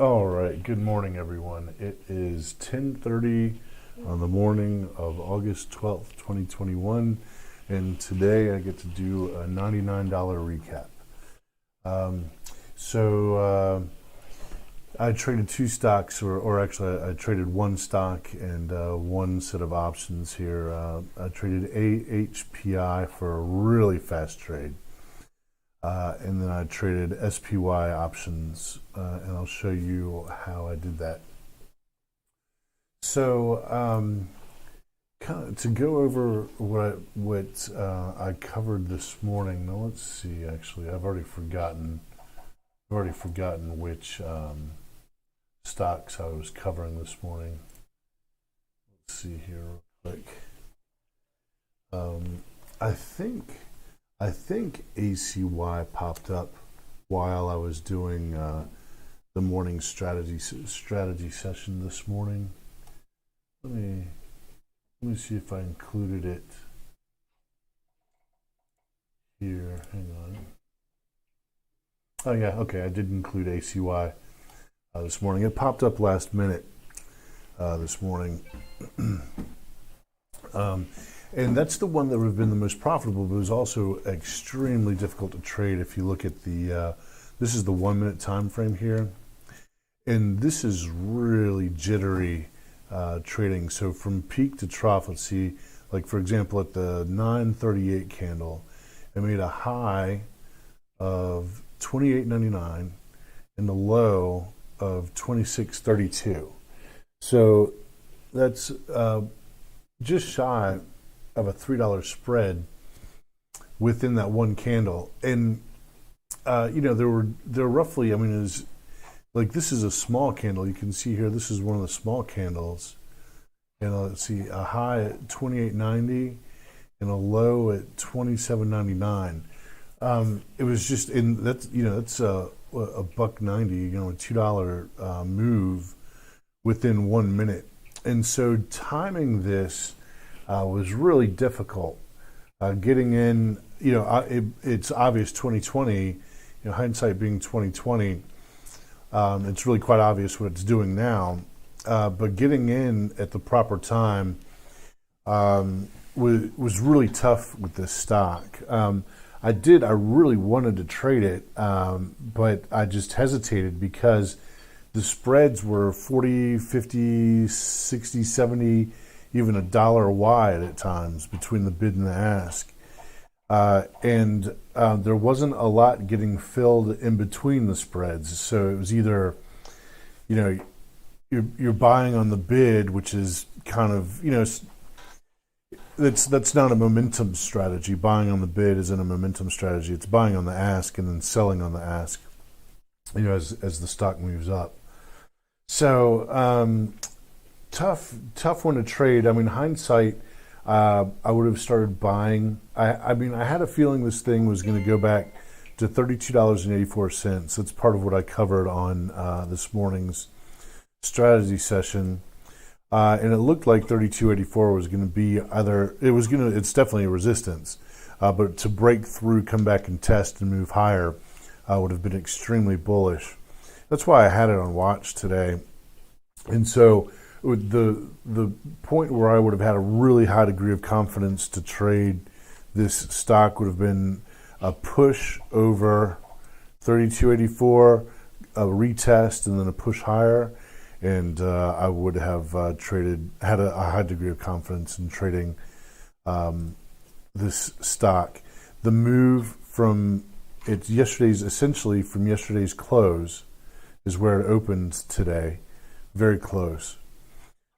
All right, good morning, everyone. It is 10:30 on the morning of August 12th, 2021, and today I get to do a $99 recap. Um, so I traded two stocks, or actually I traded one stock and one set of options here. I traded AHPI for a really fast trade. And then I traded SPY options, and I'll show you how I did that. So, kind of to go over what I covered this morning. Now let's see. Actually, I've already forgotten. Which stocks I was covering this morning. Let's see here real quick. I think ACY popped up while I was doing the morning strategy session this morning. Let me see if I included it here. Hang on. Oh yeah, okay. I did include ACY this morning. It popped up last minute this morning. And that's the one that would have been the most profitable, but it was also extremely difficult to trade if you look at the, this is the 1 minute time frame here. And this is really jittery trading. So from peak to trough, let's see, like for example, at the 938 candle, it made a high of 28.99 and the low of 26.32. So that's just shy of a $3 spread within that one candle. And there were roughly, I mean, it was like, this is a small candle. You can see here, this is one of the small candles. And let's see, a high at 28.90 and a low at 27.99. It was just in that's a $1.90, a $2 move within 1 minute. And so timing this was really difficult. Getting in, it's obvious 2020, hindsight being 2020, it's really quite obvious what it's doing now. But getting in at the proper time was really tough with this stock. I really wanted to trade it, but I just hesitated because the spreads were 40, 50, 60, 70, even $1 wide at times between the bid and the ask. And there wasn't a lot getting filled in between the spreads. So it was either, you're buying on the bid, which is kind of, that's not a momentum strategy. Buying on the bid isn't a momentum strategy. It's buying on the ask and then selling on the ask, as the stock moves up. So, tough one to trade. I mean, hindsight, I would have started buying. I had a feeling this thing was going to go back to $32.84. That's part of what I covered on this morning's strategy session. And it looked like 32.84 was going to be it's definitely a resistance. But to break through, come back and test and move higher would have been extremely bullish. That's why I had it on watch today. And so the point where I would have had a really high degree of confidence to trade this stock would have been a push over 32.84, a retest, and then a push higher. And I would have had a high degree of confidence in trading this stock. The move from yesterday's close is where it opened today, very close.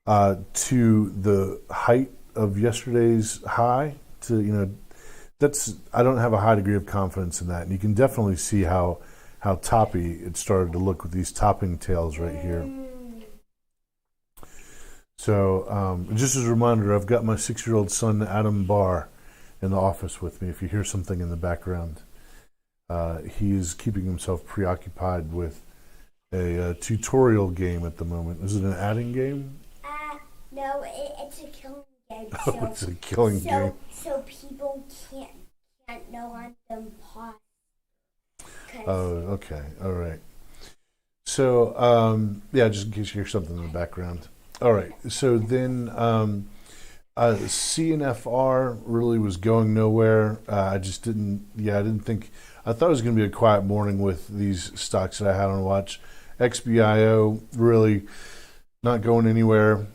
To the height of yesterday's high, I don't have a high degree of confidence in that. And you can definitely see how toppy it started to look with these topping tails right here. So just as a reminder, I've got my 6-year-old son, Adam Barr, in the office with me. If you hear something in the background, he is keeping himself preoccupied with a tutorial game at the moment. Is it an adding game? No, it's a killing game. Oh, it's a killing game. So people can't know on them pause. Oh, okay. All right. So yeah, just in case you hear something in the background. All right. So then CNFR really was going nowhere. I just didn't. Yeah, I didn't think. I thought it was going to be a quiet morning with these stocks that I had on watch. XBIO really not going anywhere.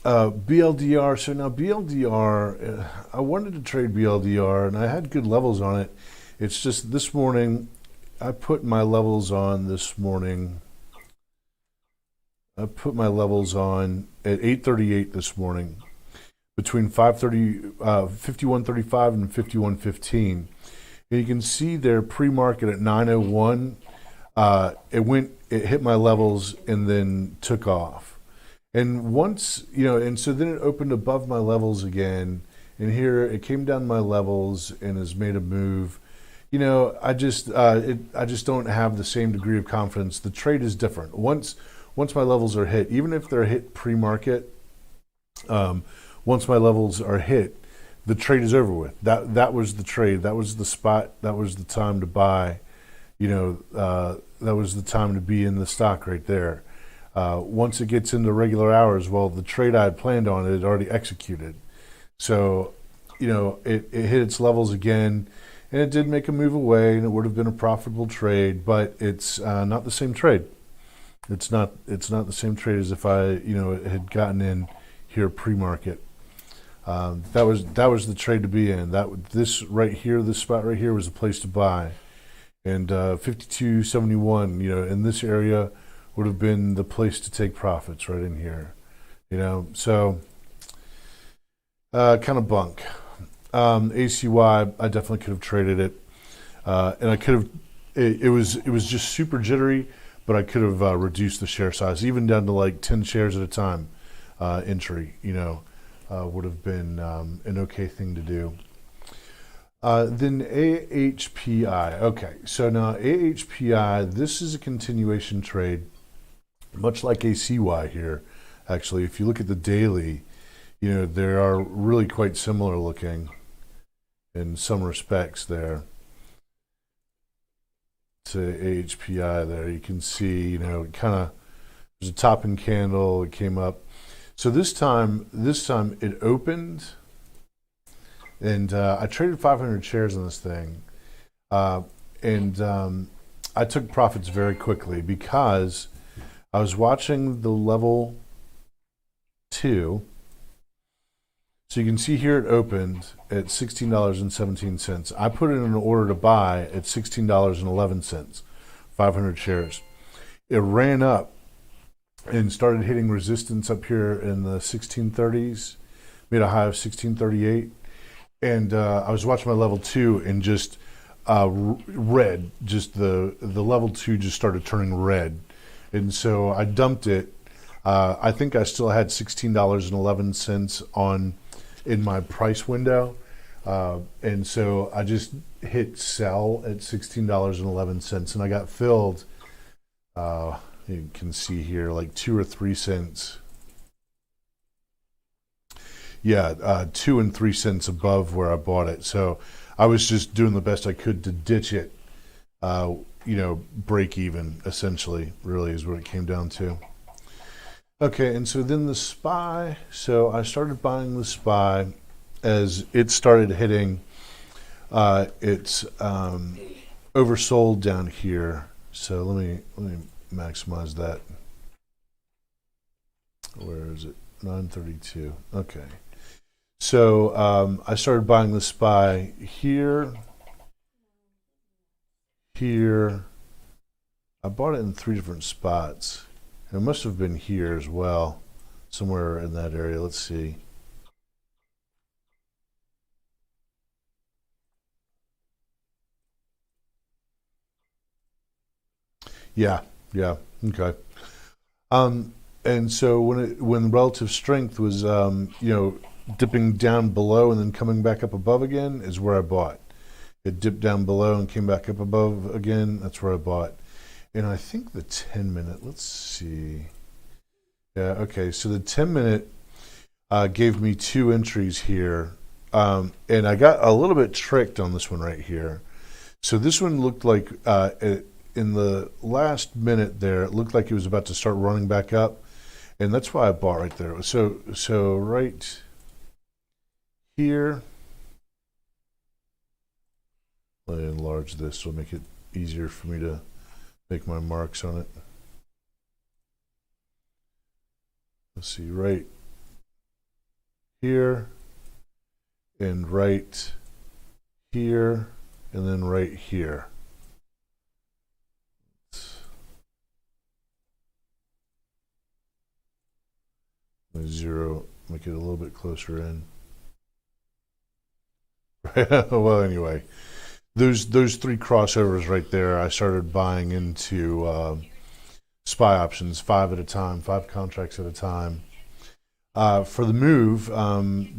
BLDR. So now BLDR, I wanted to trade BLDR, and I had good levels on it. It's just this morning, I put my levels on this morning. I put my levels on at 8:38 this morning, between 51.35 and 51.15. And you can see there pre-market at 9:01. It hit my levels and then took off. And once, and so then it opened above my levels again. And here it came down my levels and has made a move. I just don't have the same degree of confidence. The trade is different. Once my levels are hit, even if they're hit pre-market, once my levels are hit, the trade is over with. That was the trade. That was the spot. That was the time to buy. That was the time to be in the stock right there. Once it gets into regular hours, well, the trade I had planned on it had already executed. So, it hit its levels again, and it did make a move away, and it would have been a profitable trade, but it's not the same trade. It's not the same trade as if I had gotten in here pre-market. That was the trade to be in. This spot right here was the place to buy, and 52.71 in this area would have been the place to take profits right in here. So kind of bunk. ACY, I definitely could have traded it, and I could have. It was just super jittery, but I could have reduced the share size even down to like 10 shares at a time. Entry, would have been an okay thing to do. Then AHPI. Okay, so now AHPI, this is a continuation trade, much like ACY here. Actually, if you look at the daily, they are really quite similar looking in some respects there to AHPI there. You can see, it kind of, there's a topping candle, it came up. So this time it opened, and I traded 500 shares on this thing, and I took profits very quickly because I was watching the level 2. So you can see here it opened at $16.17. I put in an order to buy at $16.11, 500 shares. It ran up and started hitting resistance up here in the 1630s, made a high of 1638. And I was watching my level 2 and just red, just the level 2 just started turning red. And so I dumped it. I think I still had $16.11 on in my price window. And so I just hit sell at $16.11, and I got filled. You can see here like 2 or 3 cents. Yeah, 2 and 3 cents above where I bought it. So I was just doing the best I could to ditch it. Break even, essentially, really is what it came down to. Okay, and so then the SPY. So I started buying the SPY as it started hitting. It's oversold down here. So let me maximize that. Where is it? 932. Okay. So I started buying the SPY here. I bought it in 3 different spots. It must have been here as well, somewhere in that area. Let's see. Yeah, okay. And so when relative strength was, dipping down below and then coming back up above again is where I bought. It dipped down below and came back up above again. That's where I bought. And I think the 10-minute, let's see. Yeah, okay, so the 10-minute gave me 2 entries here. And I got a little bit tricked on this one right here. So this one looked like in the last minute there, it looked like it was about to start running back up, and that's why I bought right there. So right here, let me enlarge this so it'll make it easier for me to make my marks on it. Let's see, right here, and right here, and then right here. Zero, make it a little bit closer in. Well, anyway, those three crossovers right there, I started buying into SPY options, 5 at a time, 5 contracts at a time. For the move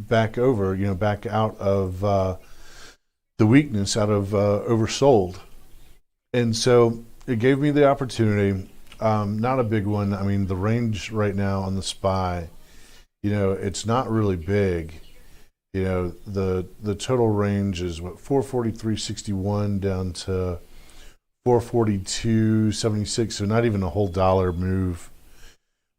back over, back out of the weakness, out of oversold. And so it gave me the opportunity, not a big one. I mean, the range right now on the SPY, it's not really big. The total range is what, 443.61 down to 442.76, so not even a whole dollar move.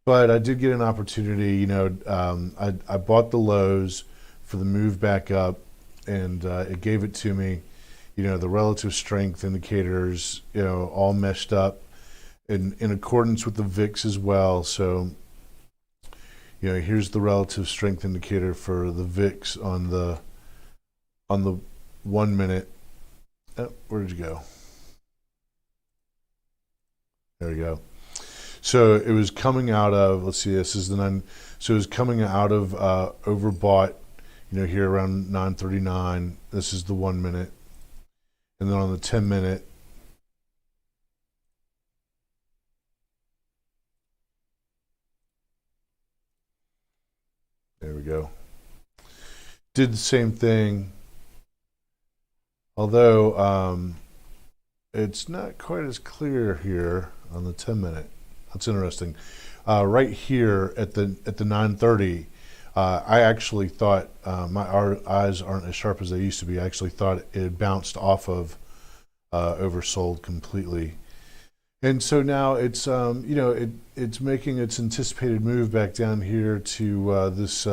But I did get an opportunity. I bought the lows for the move back up, and it gave it to me. The relative strength indicators, all meshed up in accordance with the VIX as well. So, here's the relative strength indicator for the VIX on the 1 minute. Oh, where did you go? There we go. So it was coming out of, let's see, this is the 9. So it was coming out of overbought, here around 939. This is the 1 minute. And then on the 10 minute, there we go. Did the same thing, although it's not quite as clear here on the 10 minute. That's interesting. Right here at the 9:30, I actually thought our eyes aren't as sharp as they used to be. I actually thought it had bounced off of oversold completely, and so now it's it's making its anticipated move back down here to this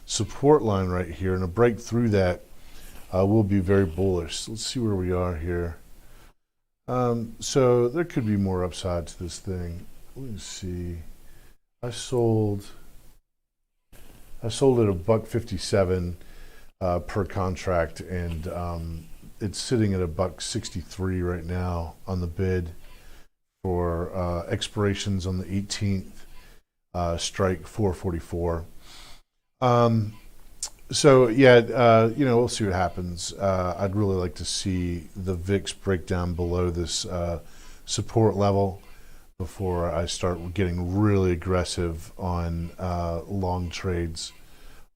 support line right here, and a break through that will be very bullish. Let's see where we are here. So there could be more upside to this thing. Let me see. I sold at $1.57 per contract, and it's sitting at $1.63 right now on the bid for expirations on the 18th. Strike 444. So yeah, we'll see what happens. I'd really like to see the VIX break down below this support level before I start getting really aggressive on long trades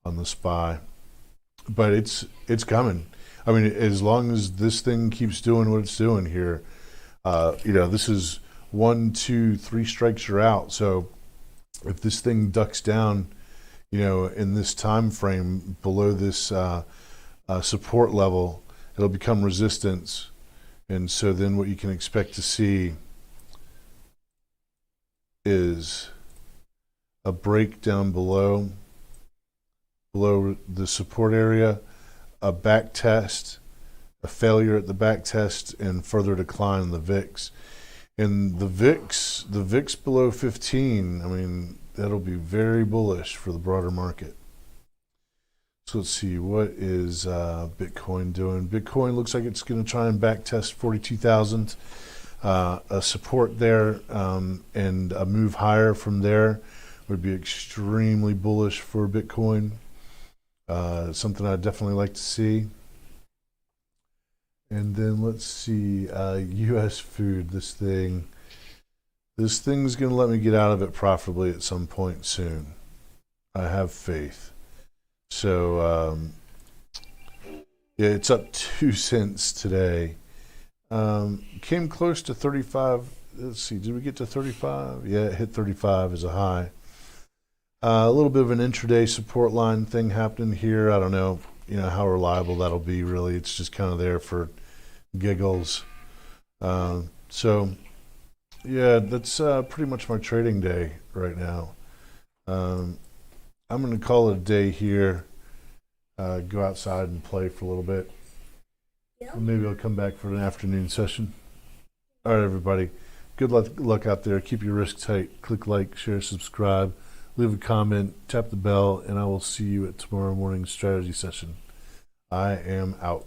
on the SPY. But it's coming. I mean, as long as this thing keeps doing what it's doing here, this is 1, 2, 3 strikes you're out. So if this thing ducks down, in this time frame below this support level, it'll become resistance. And so then what you can expect to see is a break down below the support area, a back test, a failure at the back test, and further decline in the VIX. And the VIX below 15, I mean, that'll be very bullish for the broader market. So let's see, what is Bitcoin doing? Bitcoin looks like it's going to try and back test 42,000. A support there and a move higher from there would be extremely bullish for Bitcoin. Something I'd definitely like to see. And then let's see, U.S. food. This thing's going to let me get out of it profitably at some point soon. I have faith. So yeah, it's up 2 cents today. Came close to 35. Let's see, did we get to 35? Yeah, it hit 35 as a high. A little bit of an intraday support line thing happening here. I don't know, how reliable that'll be really. It's just kind of there for giggles. So, yeah, that's pretty much my trading day right now. I'm going to call it a day here. Go outside and play for a little bit. Yeah. And maybe I'll come back for an afternoon session. All right, everybody. Good luck out there. Keep your wrists tight. Click like, share, subscribe, leave a comment, tap the bell, and I will see you at tomorrow morning's strategy session. I am out.